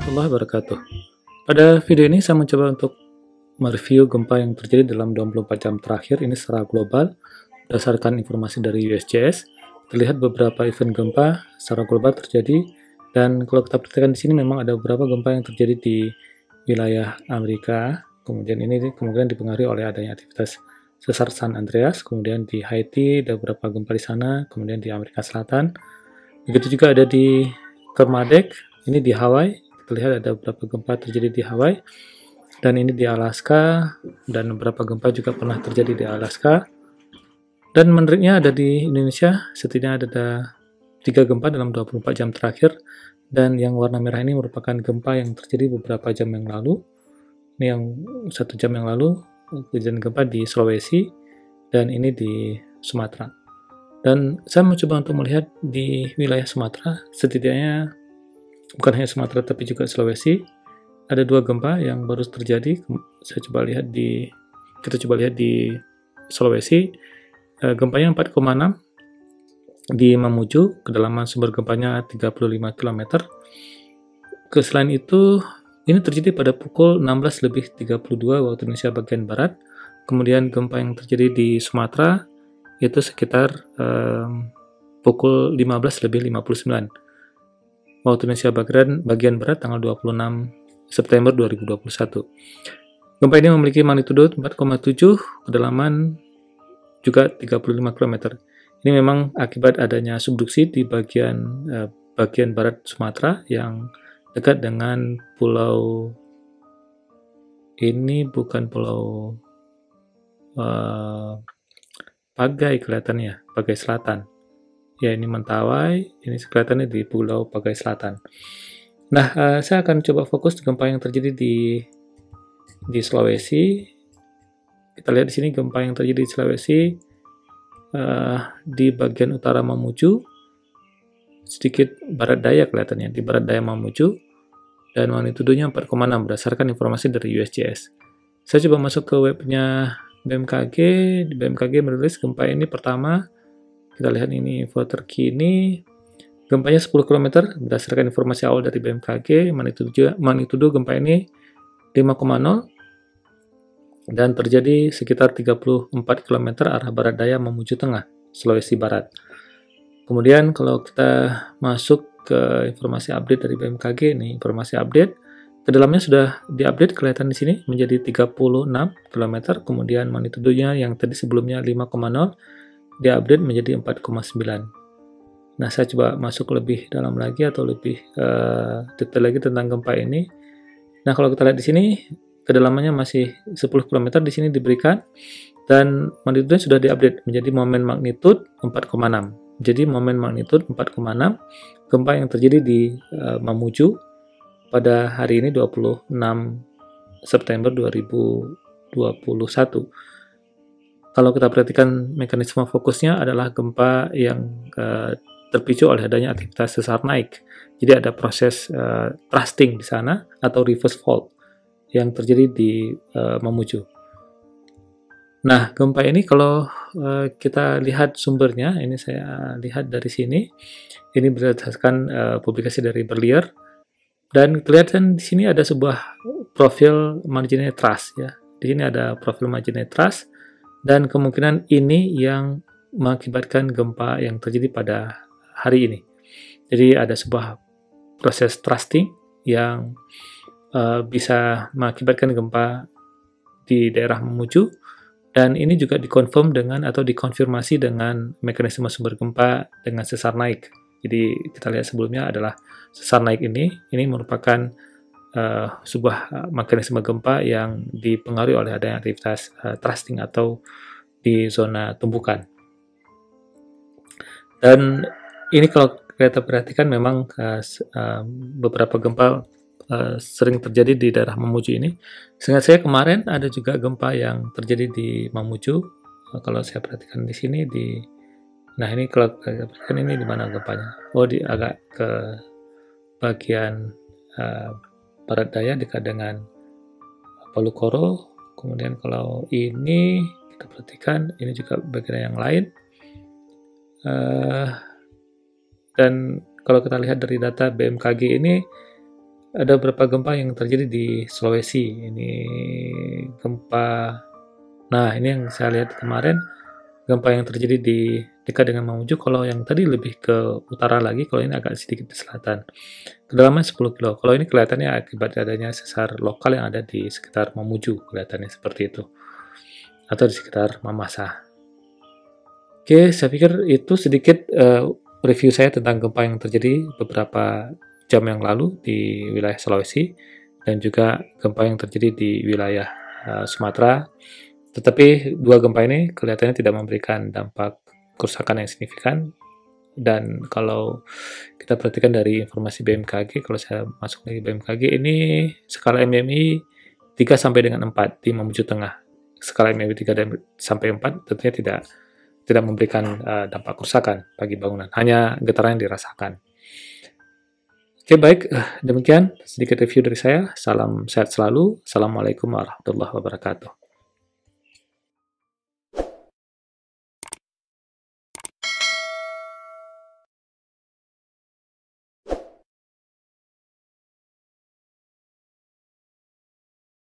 warahmatullahi wabarakatuh. Pada video ini saya mencoba untuk mereview gempa yang terjadi dalam 24 jam terakhir ini secara global berdasarkan informasi dari USGS. Terlihat beberapa event gempa secara global terjadi, dan kalau kita perhatikan di sini memang ada beberapa gempa yang terjadi di wilayah Amerika. Kemudian ini kemungkinan dipengaruhi oleh adanya aktivitas sesar San Andreas. Kemudian di Haiti ada beberapa gempa di sana, kemudian di Amerika Selatan. Begitu juga ada di Kermadec, ini di Hawaii. Kita lihat ada beberapa gempa terjadi di Hawaii, dan ini di Alaska, dan beberapa gempa juga pernah terjadi di Alaska. Dan menariknya ada di Indonesia, setidaknya ada 3 gempa dalam 24 jam terakhir, dan yang warna merah ini merupakan gempa yang terjadi beberapa jam yang lalu. Ini yang 1 jam yang lalu, kejadian gempa di Sulawesi, dan ini di Sumatera. Dan saya mencoba untuk melihat di wilayah Sumatera, setidaknya bukan hanya Sumatera tapi juga Sulawesi, ada 2 gempa yang baru terjadi. Kita coba lihat di Sulawesi, gempanya 4,6 di Mamuju, kedalaman sumber gempanya 35 km. Selain itu, ini terjadi pada pukul 16:32 waktu Indonesia bagian Barat. Kemudian gempa yang terjadi di Sumatera itu sekitar pukul 15:59 waktu Indonesia bagian Barat tanggal 26 September 2021. Gempa ini memiliki magnitudo 4,7, kedalaman juga 35 km. Ini memang akibat adanya subduksi di bagian barat Sumatera yang dekat dengan pulau, ini bukan pulau Pagai kelihatannya, Pagai Selatan. Ya, ini Mentawai, ini kelihatannya di Pulau Pagai Selatan. Nah, saya akan coba fokus di gempa yang terjadi di Sulawesi. Kita lihat di sini gempa yang terjadi di Sulawesi di bagian utara Mamuju, sedikit barat daya kelihatannya, di barat daya Mamuju, dan magnitudonya 4,6 berdasarkan informasi dari USGS. Saya coba masuk ke webnya BMKG. Di BMKG merilis gempa ini pertama. Kita lihat ini info terkini. Gempanya 10 km berdasarkan informasi awal dari BMKG. Magnitudo gempa ini 5,0 dan terjadi sekitar 34 km arah barat daya menuju tengah Sulawesi Barat. Kemudian kalau kita masuk ke informasi update dari BMKG, ini informasi update, kedalamnya sudah diupdate, kelihatan di sini menjadi 36 km. Kemudian magnitudonya yang tadi sebelumnya 5,0 diupdate menjadi 4,9. Nah, saya coba masuk lebih dalam lagi atau lebih detail lagi tentang gempa ini. Nah, kalau kita lihat di sini, kedalamannya masih 10 km di sini diberikan, dan magnitudenya sudah diupdate menjadi momen magnitud 4,6. Jadi momen magnitud 4,6 gempa yang terjadi di Mamuju pada hari ini 26 September 2021. Kalau kita perhatikan mekanisme fokusnya adalah gempa yang terpicu oleh adanya aktivitas sesar naik. Jadi ada proses thrusting di sana atau reverse fault yang terjadi di Mamuju. Nah, gempa ini kalau kita lihat sumbernya, ini saya lihat dari sini. Ini berdasarkan publikasi dari Berlier, dan kelihatan di sini ada sebuah profil margin thrust ya. Di sini ada profil margin thrust, dan kemungkinan ini yang mengakibatkan gempa yang terjadi pada hari ini. Jadi ada sebuah proses thrusting yang bisa mengakibatkan gempa di daerah Mamuju, dan ini juga dikonfirm dengan atau dikonfirmasi dengan mekanisme sumber gempa dengan sesar naik. Jadi kita lihat sebelumnya adalah sesar naik ini merupakan sebuah mekanisme gempa yang dipengaruhi oleh adanya aktivitas thrusting atau di zona tumbukan. Dan ini kalau kita perhatikan memang beberapa gempa sering terjadi di daerah Mamuju ini. Seingat saya kemarin ada juga gempa yang terjadi di Mamuju. Kalau saya perhatikan di sini nah ini kalau saya perhatikan ini di mana gempanya? Oh, di agak ke bagian barat daya dekat dengan Palu Koro. Kemudian kalau ini kita perhatikan ini juga bagian yang lain. Dan kalau kita lihat dari data BMKG ini, ada beberapa gempa yang terjadi di Sulawesi. Ini gempa, nah ini yang saya lihat kemarin, gempa yang terjadi di dekat dengan Mamuju. Kalau yang tadi lebih ke utara lagi, kalau ini agak sedikit di selatan. Kedalaman 10 kilo. Kalau ini kelihatannya akibat adanya sesar lokal yang ada di sekitar Mamuju, kelihatannya seperti itu. Atau di sekitar Mamasa. Oke, saya pikir itu sedikit review saya tentang gempa yang terjadi beberapa jam yang lalu di wilayah Sulawesi, dan juga gempa yang terjadi di wilayah Sumatera. Tetapi dua gempa ini kelihatannya tidak memberikan dampak kerusakan yang signifikan. Dan kalau kita perhatikan dari informasi BMKG, kalau saya masuk lagi BMKG, ini skala MMI 3 sampai dengan 4 di Mamuju Tengah. Skala MMI 3 sampai 4 tentunya tidak memberikan dampak kerusakan bagi bangunan, hanya getaran yang dirasakan. Oke, baik, demikian sedikit review dari saya. Salam sehat selalu. Assalamualaikum warahmatullahi wabarakatuh.